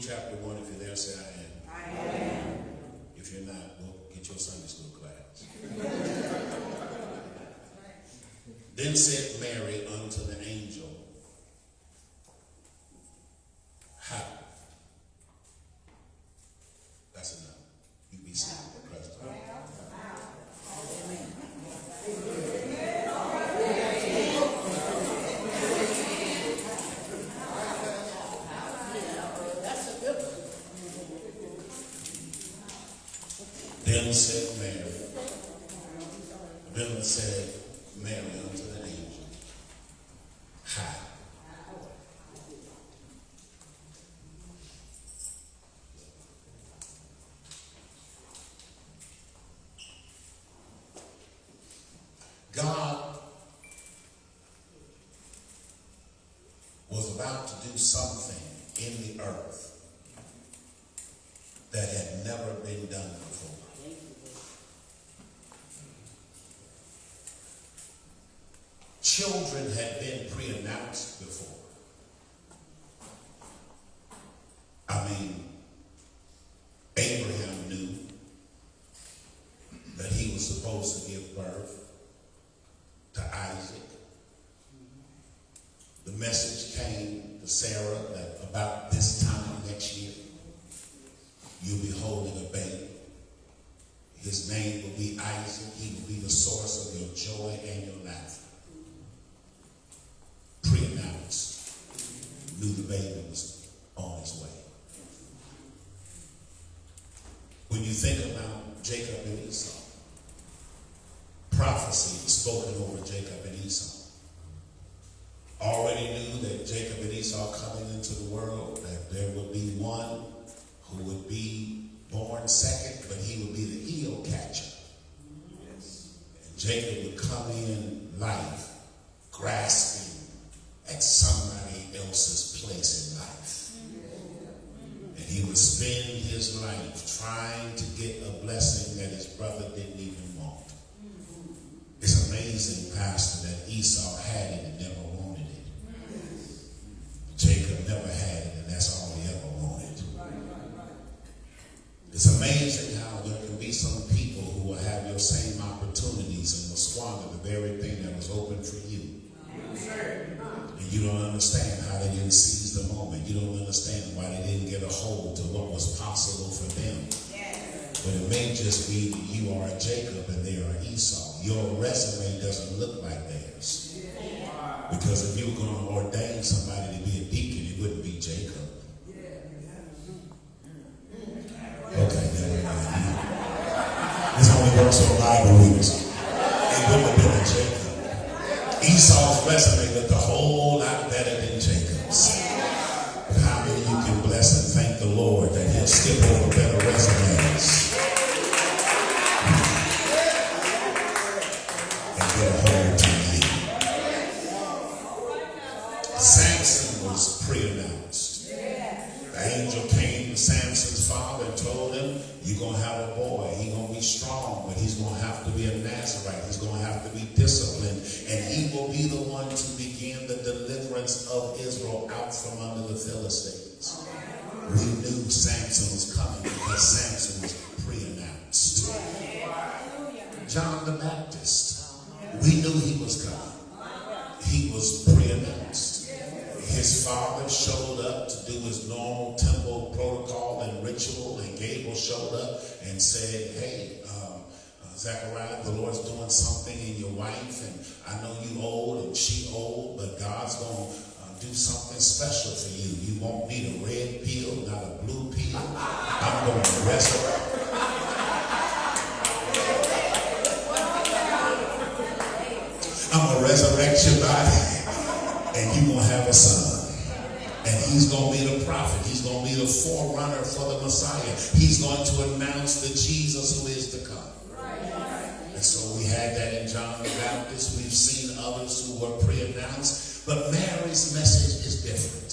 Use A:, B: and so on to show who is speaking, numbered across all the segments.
A: chapter 1. If you're there, say I am.
B: I am.
A: If you're not, well, get your Sunday school class. Then said Mary unto the angel, how? That's enough. You be seated for Christ. Then said Mary unto the angel, how? God was about to do something in the earth that had never been done before. Children had been pre-announced before. I mean, Abraham knew that he was supposed to give birth to Isaac. The message came to Sarah that about this time next year, you'll be holding a baby. His name will be Isaac. He will be the source of your joy and your laughter. Pre-announced, knew the baby was on his way. When you think about Jacob and Esau, prophecy was spoken over Jacob and Esau. Already knew that Jacob and Esau coming into the world, that there would be one who would be born second, but he would be the heel catcher. Yes. And Jacob would come in life grasping at somebody else's place in life. And he would spend his life trying to get a blessing that his brother didn't even want. It's amazing, Pastor, that Esau had it and never wanted it. Jacob never had it, and that's all he ever wanted. It's amazing how there can be some people who will have your same opportunities and will squander the very thing that was open for you. And you don't understand how they didn't seize the moment. You don't understand why they didn't get a hold to what was possible for them. But it may just be that you are a Jacob and they are Esau. Your resume doesn't look like theirs. Because if you were going to ordain somebody to be a deacon, it wouldn't be Jacob. Okay, never mind. This only works on Bible readers. It wouldn't have been a Jacob. Esau's resume looked a whole lot better than Jacob's. But how many of you can bless and thank the Lord that he'll skip over better resumes and get a hold to you? Samson was pre-announced. The angel came to Samson's father and told him, you're going to have a boy. He's going to be strong, but he's going to have to be a Nazarite. He's going to have to be disciplined. And he will be the one to begin the deliverance of Israel out from under the Philistines. We knew Samson was coming because Samson was pre-announced. John the Baptist, we knew he was coming. He was pre-announced. His father showed up to do his normal temple protocol and ritual, and Gabriel showed up and said, hey, Zechariah, the Lord's doing something in your wife, and I know you old and she old, but God's going to do something special for you. You won't need a red pill, not a blue pill. I'm going to resurrect. I'm going to resurrect your body, and you're going to have a son. And he's going to be the prophet. He's going to be the forerunner for the Messiah. He's going to announce the Jesus who is to come. And so we had that in John the Baptist. We've seen others who were pre-announced. But Mary's message is different.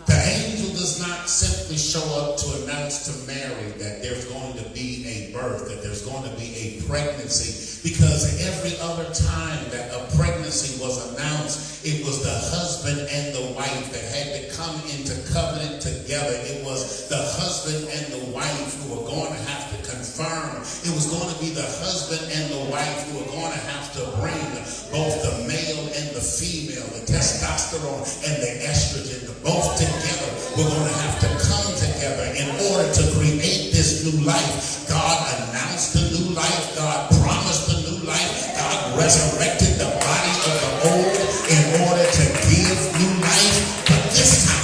A: The angel does not simply show up to announce to Mary that there's going to be a birth, that there's going to be a pregnancy, because every other time that a pregnancy was announced, it was the husband and the wife that had to come into covenant together together. It was the husband and the wife who were going to have to confirm. It was going to be the husband and the wife who were going to have to bring both the male and the female, the testosterone and the estrogen, both together. We're going to have to come together in order to create this new life. God announced the new life. God promised the new life. God resurrected the body of the old in order to give new life. But this time,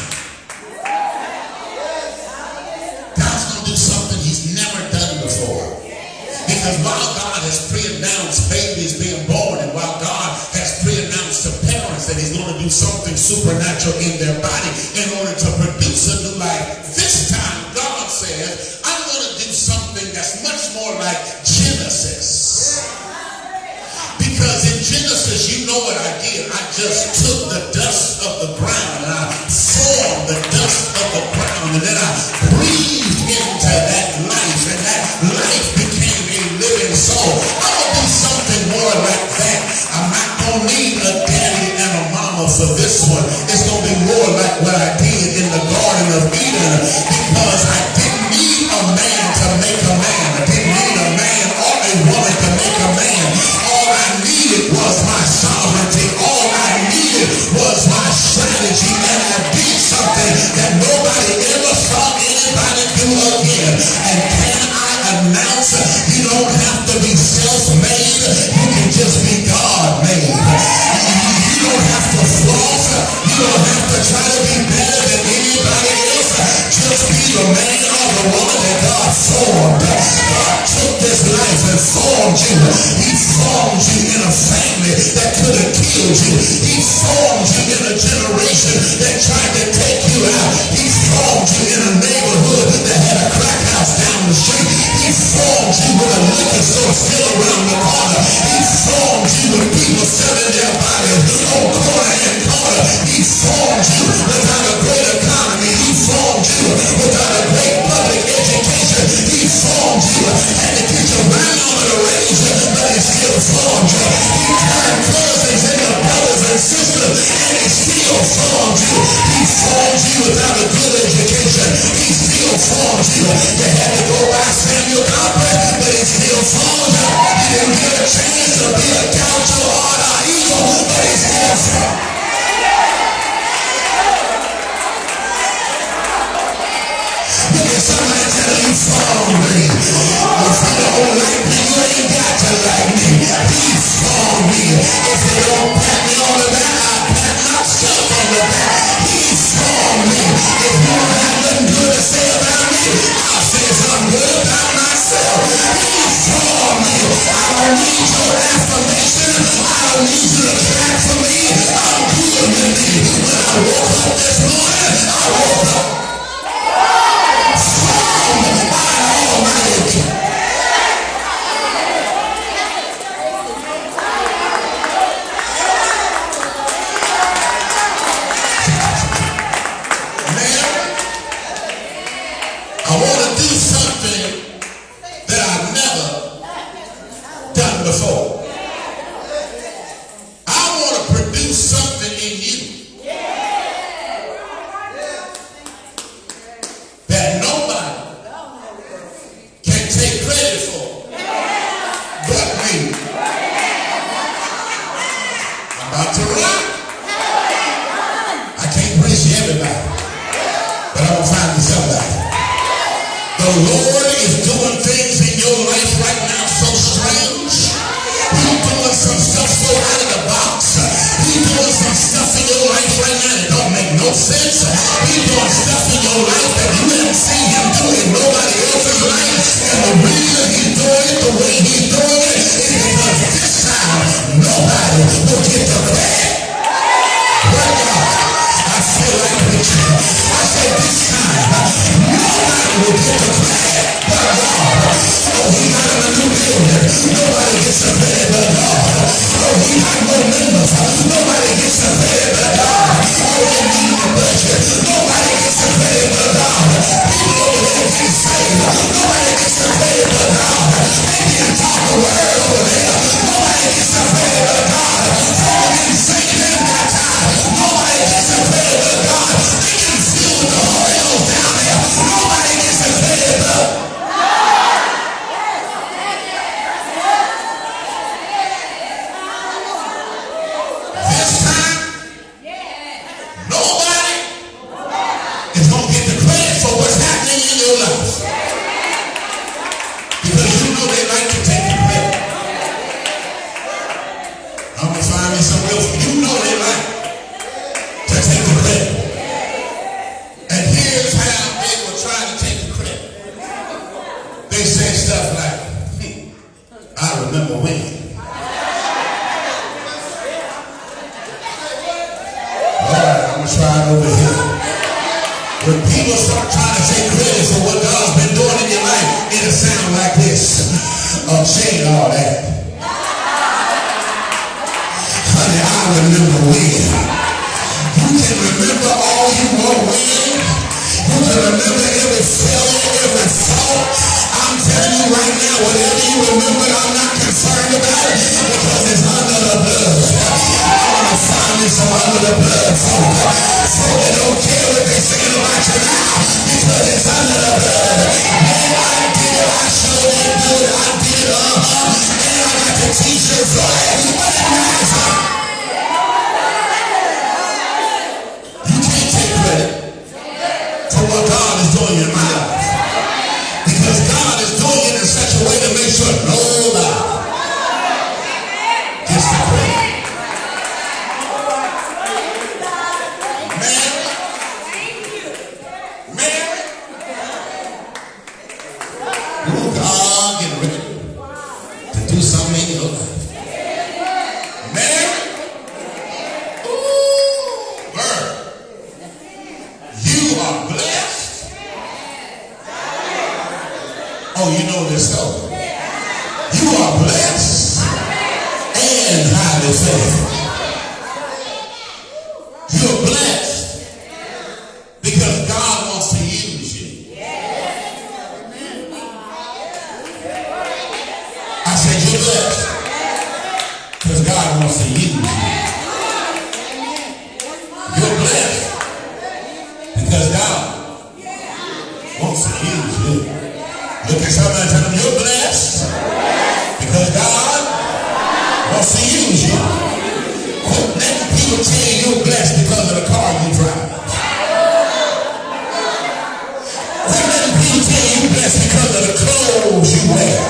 A: God's going to do something he's never done before. Because while God has pre-announced babies being born, and while God has pre-announced to parents that he's going to do something supernatural in their body in order to produce a new life, this time God says, I'm going to do something that's much more like Genesis. Because in Genesis, you know what I did. I just took the dust of the ground and I formed the dust of the ground, and then I breathed into that life, and that life became a living soul. I'm going to do something more like that. I'm not going to need a daddy and a mama for this one. It's going to be more like what I did in the Garden of Eden, because I didn't need a man to make a man. I didn't need a man or a woman to make a man. All I needed was my sovereignty. All I needed was my strategy, and I did something that nobody ever saw anybody do again. And can I announce, you don't have to be self-made, you can just be God-made. You don't have to floss, you don't have to try to be better than anybody else. Just be the man or the woman that God formed. God took this life and formed you. He formed you in a family that could have killed you. He formed you in a generation that tried to take you out. He formed you in a neighborhood that had a crack house down the street. He formed you with a liquor store still around the corner. He formed you with people selling their bodies on corner and corner. He formed you without a great economy. He formed you without a great public education. He formed you and to get your grandmama to raise you, but he still formed you. He turned cousins into brothers and sisters, and he still formed you. He formed you without a good education. He still formed you. You had to go by Samuel Complex, but he still formed you. You didn't get a chance to be a gaucho or an eagle, but he still formed you. Somebody tell you formed me. If you don't like me, you ain't got to like me. He formed me. If you don't pat me on the back, I'll pat myself on the back. He formed me. If you don't have nothing good to say about me, I'll say something good about myself. He formed me. I don't need your affirmation. I don't need you to clap for me. I'm good with me. When I woke up this morning, I woke up. The Lord is doing things in your life right now so strange. He's doing some stuff so out of the box. He's doing some stuff in your life right now that don't make no sense. He's doing stuff in your life that you haven't seen him do in nobody else's life. And the reason he's doing it the way he's doing it is because this time nobody will get the credit. Right now, I feel like preaching. I said this time nobody will get the credit but God. Oh, he got him a new building. Nobody gets the credit but God. Oh, he got more members. Nobody gets the credit but God. Oh, they need the budget. Nobody gets the credit but God. People over there get saved. Nobody gets the credit but God. They can talk a word over there. Nobody gets the credit but God. Paul didn't say it in that time. Nobody gets the credit but God. They can feel the Holy Ghost down. People start trying to take credit for what God's been doing in your life. It'll sound like this. Saying all that. Honey, I remember when. You can remember all you want when. You can remember every failure, every fault. I'm telling you right now, whatever you remember, I'm not concerned about it because it's under the blood. I want to find me some under the blood folk. So they don't care what they're saying about you now because it's under the blood. Man, I did it. I showed it good. I did it. And I got the t-shirt for it. What it matters. You can't take credit for what God is doing in my life. Because God is doing it in such a way to make sure nobody gets the credit. Mary. Oh, God getting ready to do something in your life. Mary. Ooh, girl. You are blessed. Oh, you know this story. You are blessed and highly favored. You're blessed because God wants to use you. I said you're blessed because God wants to use you. You're blessed because God wants to use you. Look at somebody and tell them you're blessed because God wants to use you. Quit letting people tell you you're blessed because of the car you drive. Quit letting people tell you you're blessed because of the clothes you wear.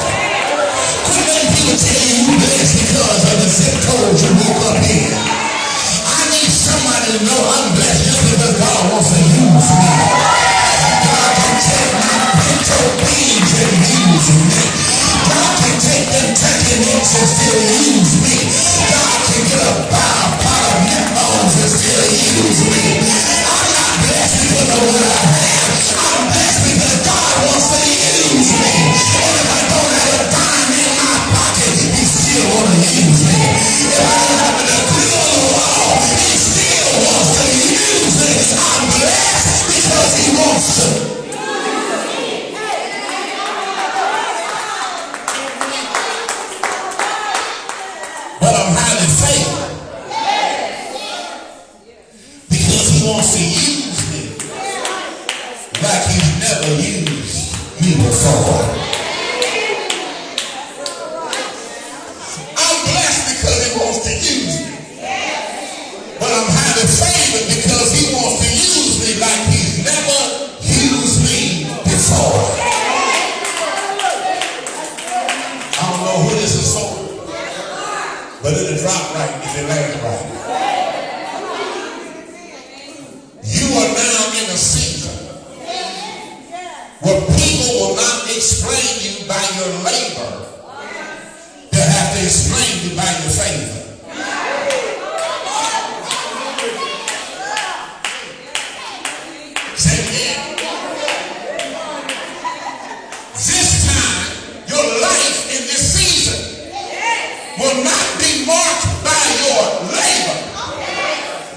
A: Quit letting people tell you you're blessed because of the zip code you woke up in. I need somebody to know I'm blessed just because God wants to use me. God can take my pinto beans and use me. God can take them turkey necks and still use me. God can get a pot of meatballs and still use me. I'm not blessed because of what I have. I'm blessed because God wants to use me. And if I don't have a dime in my pocket, He still wants to use me. If I don't have a clue on the wall, He still wants to use me. I'm blessed because He wants to. But I'm highly favored because He wants to use me like He's never used me before. I'm blessed because He wants to use me. But I'm highly favored because He wants to use me like He's never used me before. I don't know who this is for, but it'll drop right if it lands right. You are now in a season where people will not explain you by your labor. They'll have to explain you by your favor. Say it again. This time, your life in this season will not be marked by your labor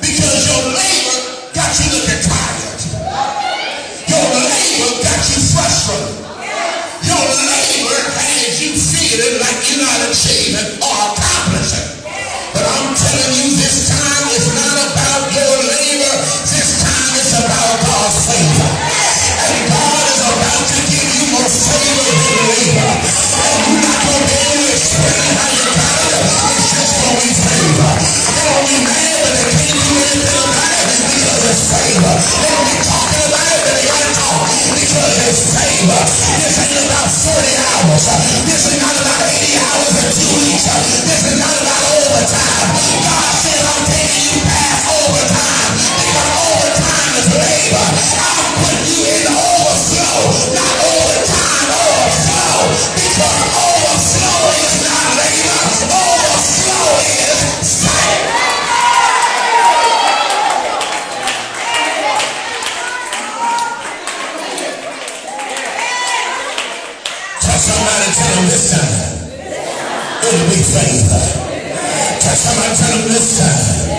A: because your labor got you looking tired. Your labor got you frustrated. Your labor has you feeling like you're not achieving or accomplishing. But I'm telling you, this time is not about your labor. This time it's about God's favor. And God is about to give you more favor than labor. And you're not going to be able to explain how you got it. It's just going to be favor. They're going to be mad, but they can't do anything about it because it's favor. They're going to be talking about it, but they got to talk because it's favor. This ain't about 40 hours. This is not about 80 hours in 2 weeks. This is not about overtime. God said, I'm taking you past overtime because overtime is labor. I'm putting you in the overflow, not overtime, overflow. Because overflow is not labor. Overflow is favor. will be favor. Tell somebody, tell them this time.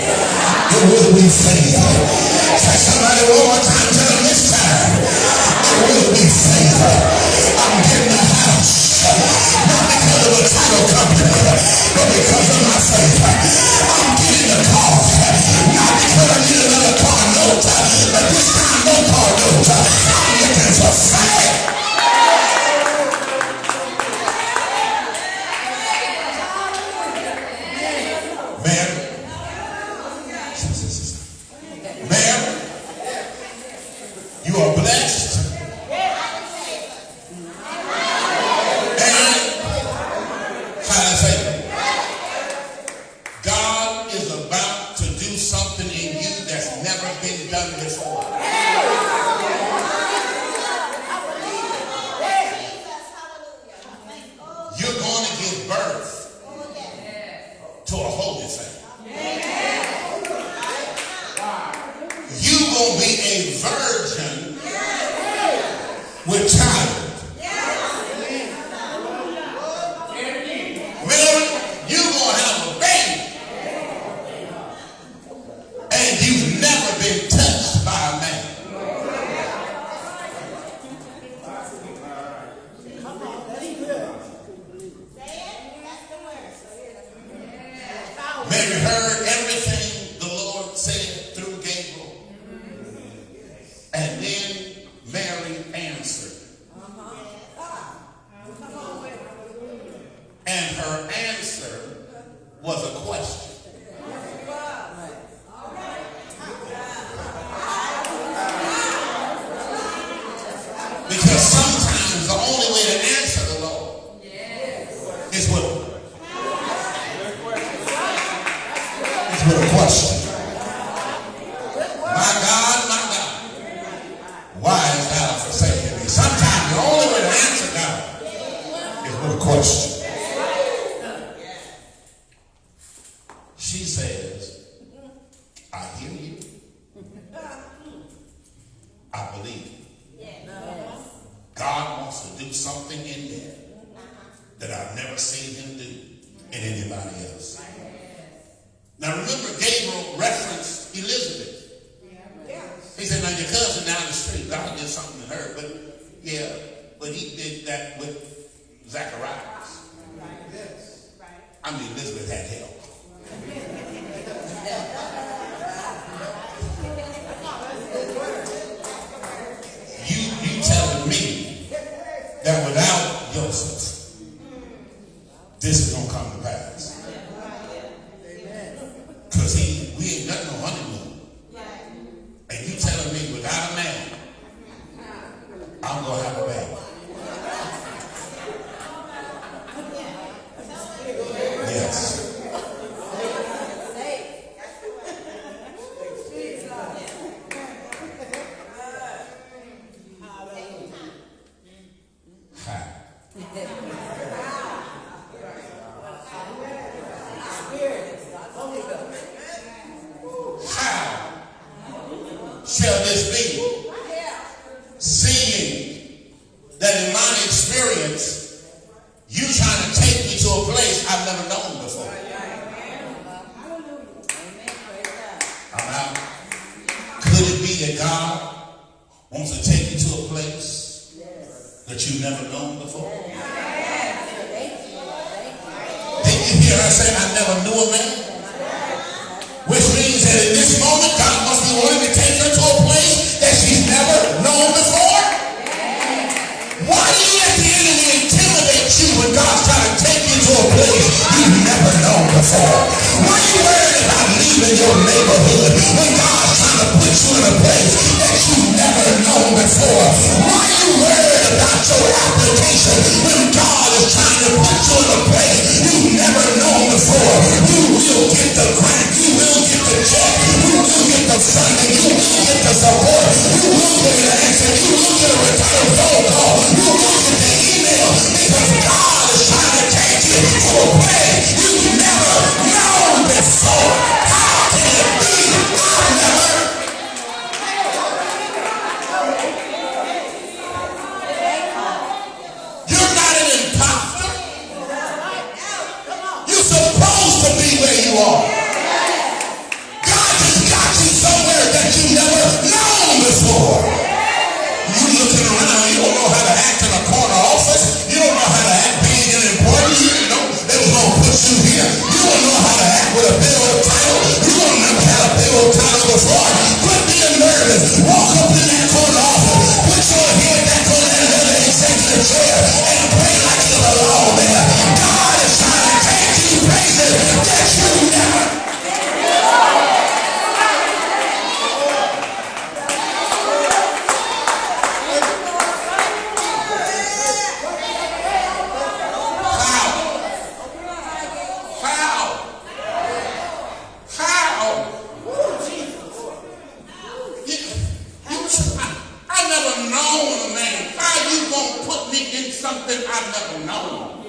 A: It will be favor. Tell somebody one more time, tell them this time. It will be favor. I'm getting a house. Not because of a title company, but because of my favor. I'm getting a car. Not because I need another car note, but this time no car note. I'm looking for favor. You are blessed. And highly favored. God is about to do something in you that's never been done before. You're going to give birth to a holy thing. You're going to be a virgin with child. Mary, you're going to have a baby. And you've never been touched by a man. Mary heard everything the Lord said through Gabriel. And then Mary answered. And her answer was a question. Because sometimes the only way to answer the Lord is with a question. My God, why is thou forsaken me? Sometimes the only way to answer God is with a question. She says, I hear you. I believe you. God wants to do something in me that I've never seen him do in anybody else. Now remember, Gabriel referenced Elizabeth. He said, now your cousin down the street, God did something to her, but he did that with Zacharias. I mean, Elizabeth had help. You telling me that without Joseph, this is going to come to pass? Because we ain't got no honeymoon. And you telling me without a man, I'm going to have a baby. Yes. Shall this be? Seeing that in my experience, you trying to take me to a place I've never known before. I'm out. Could it be that God wants to take you to a place that you've never known before? Did you hear her say, I never knew a man? Which means that in this moment, God must be willing to take her to a place that she's never known before. Why do you let the enemy intimidate you when God's trying to take you to a place you've never known before? Why are you worried about leaving your neighborhood when God's trying to put you in a place that you've never known before? Why are you worried about your application when God is trying to put you in a place you've never known before? You will get the grant, you will get the check, you will get the funding, you will get the support, you will get an answer, you will get a return phone call, you will get the email, because God is trying to take you to a place you've never known before. How can it be? I've never. You're not an imposter. You looking around, you don't know how to act in a corner office. You don't know how to act big and important. You didn't know they was going to put you here. You don't know how to act with a big old title. You don't never had a big old title before. Quit being nervous. Walk up in that corner office. Put your head back on that leather executive chair and pray like you belong there. God is trying to take you places that you never.
B: Something I've never known.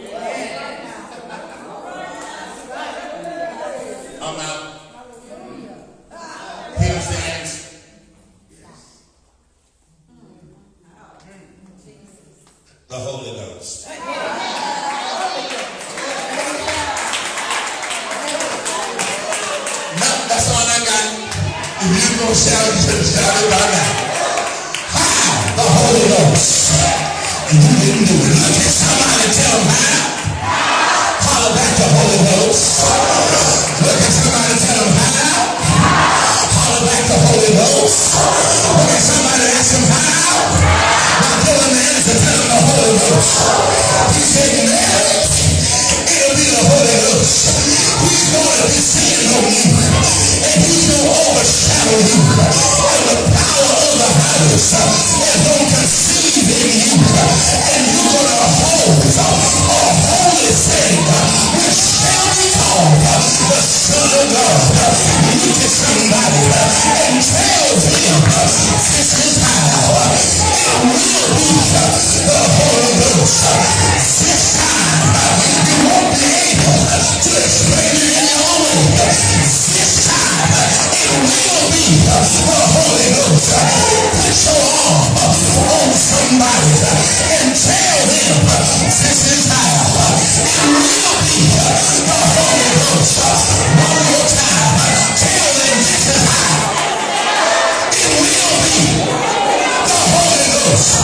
B: I'm out. Here's the answer.
A: The Holy Ghost.
B: No, that's all I got. If you're going to shout it, just shout it right now. How? The Holy Ghost. And you didn't do it. Look at somebody, tell them how. Holler back the Holy Ghost. Look at somebody, tell them how. Holler back the Holy Ghost. Look at somebody, ask them how. Now give them the answer, tell them the Holy Ghost. He said, marriage, it'll be the Holy Ghost. He's going to descend on you. And he's going to overshadow you. And the power of the house is going to conceive in you. And you're going to hold a holy thing which shall be called the Son of God. Look at somebody and tell them this is how it will be the Holy Ghost. This time you won't be able to explain it in your own way. This time it will be the Holy Ghost. Put your arm on somebody and tell them this is how it will be the Holy Ghost. One more time, tell them this is how it will be the Holy Ghost.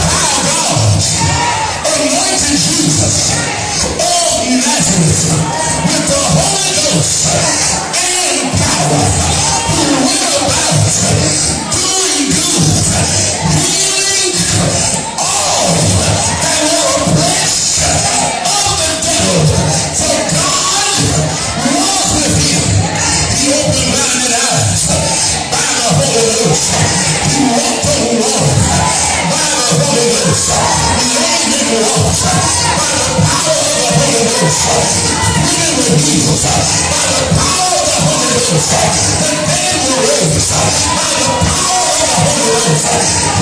B: How God anointed Jesus of Nazareth with the Holy Ghost and power, who went about doing good, healing all that were oppressed of the devil, for God was with him. He opened blinded eyes by the Holy Ghost. He walked on water by the Holy Ghost. He laid in walks by the power of the Holy Ghost. Women were healed by the power of the Holy Ghost. The dead were raised by the power of the Holy Ghost.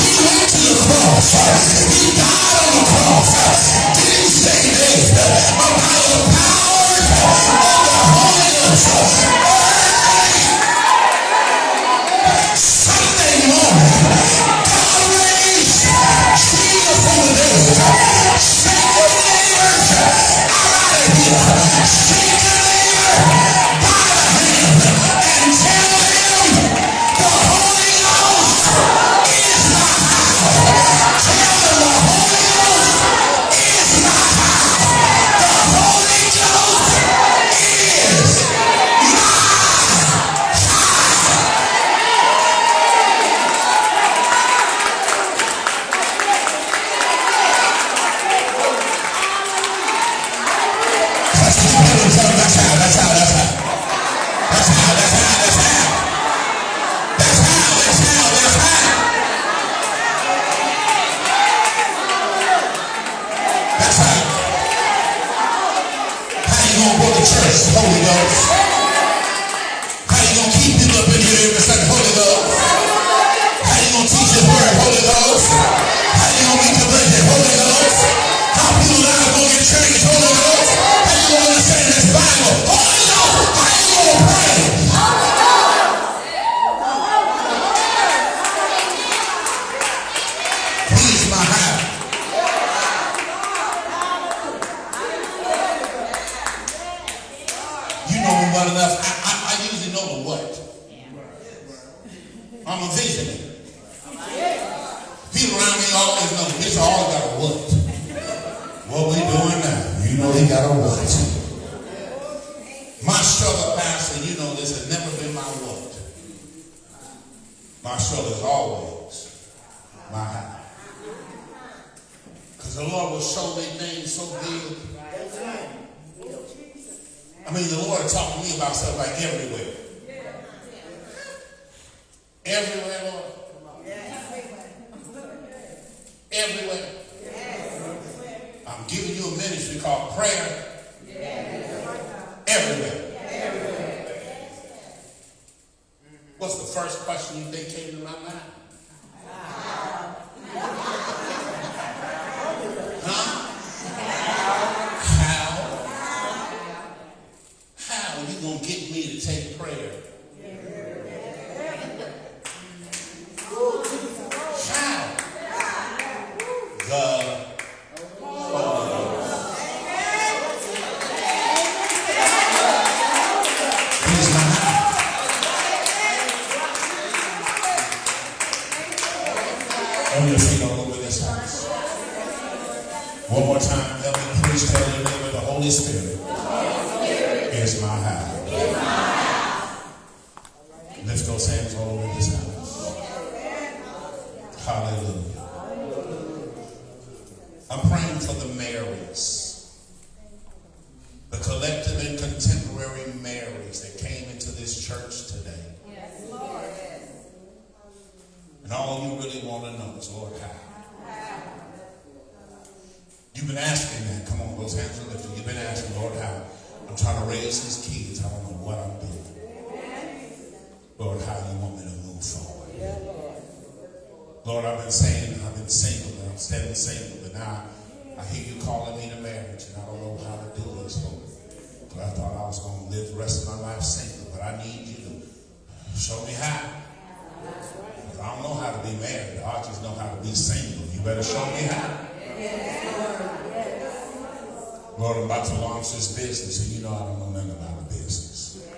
B: He went to the cross. He died on the cross. Didn't stay dead, but by the power of the Holy Ghost. Sunday morning, God raised Jesus from the dead. Shake your neighbors out of here. Shake your neighbor by the hand and tell them the Holy Ghost is my house. Tell them the Holy Ghost is my house. The Holy Ghost is my Holy Ghost. How you gonna keep people up in here every Sunday? Holy Ghost. How you gonna teach His word? Holy Ghost. How you gonna meet the budget? Holy Ghost. How people are gonna get changed? Holy Ghost. How you gonna understand this Bible? Holy Ghost. How you gonna pray? He's my house. You know me well enough. I usually know the what. I'm a visionary. People mean, always know this all got a what. What we doing now? You know he got a what. My struggle, Pastor, you know this has never been my what. My struggle is always my how. Because the Lord will show me things so big. I mean, the Lord talked to me about stuff like everywhere. Everywhere, Lord. Everywhere. I'm giving you a ministry called prayer. Everywhere. What's the first question you think came to my mind? How are you going to get me to take prayer? How? The on your feet all over this house. One more time, help me preach, tell your neighbor the Holy Spirit is my how. Lift those hands all over this house. Hallelujah. I'm praying for the Marys, the collective and contemporary Marys that came into this church today. And all you really want to know is, Lord, how? You've been asking that. Come on, those hands are lifted. You've been asking, Lord, how? I'm trying to raise these kids. I don't know what I'm doing. Lord, how you want me to move forward? Lord, I've been saying I've been single, and I'm still single, but now I hear you calling me to marriage, and I don't know how to do this, Lord. But I thought I was going to live the rest of my life single, but I need you to show me how. I don't know how to be married. I just know how to be single. You better show me how. Lord, I'm about to launch this business, and you know I don't know nothing about a business.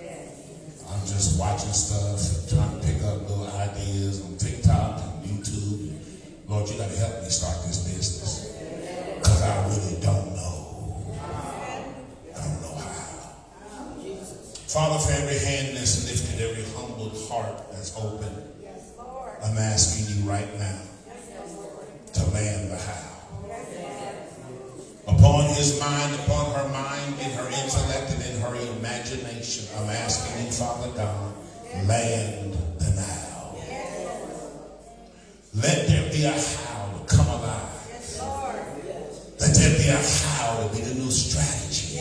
B: I'm just watching stuff, trying to pick up little ideas on TikTok and YouTube. Lord, you got to help me start this business, because I really don't know. I don't know how. Father, for every hand that's lifted, every humbled heart that's open, I'm asking you right now to land the how. Upon his mind, upon her mind, in her intellect, and in her imagination, I'm asking you, Father God, land the now. Let there be a how to come alive. Let there be a how to be the new strategy.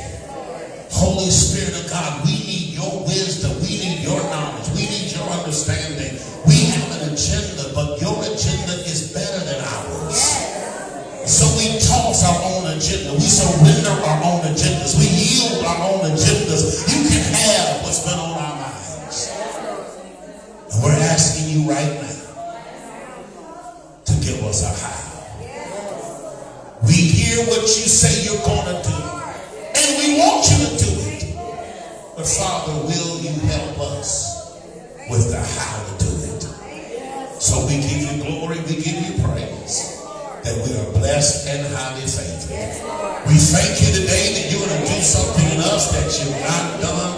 B: Holy Spirit of God, we need your wisdom. We need your knowledge. We need your understanding. We have an agenda, but your agenda is better than ours. So we toss our own agenda. We surrender our own agendas. We yield our own agendas. You can have what's been on our minds. And we're asking you right now to give us a how. We hear what you say you're going to do, and we want you to do it. But Father, will you help us with the how to do it? So we give you glory, we give you praise, that we are blessed and highly favored. We thank you today that you're going to do something in us that you've not done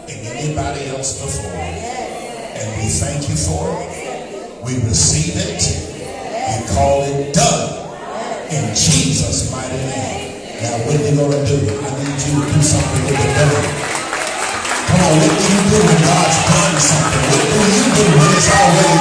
B: in anybody else before. And we thank you for it. We receive it. We call it done in Jesus' mighty name. Now, what are you going to do? I need you to do something with the done. Come on, what do you do when God's done something? What do you do when it's already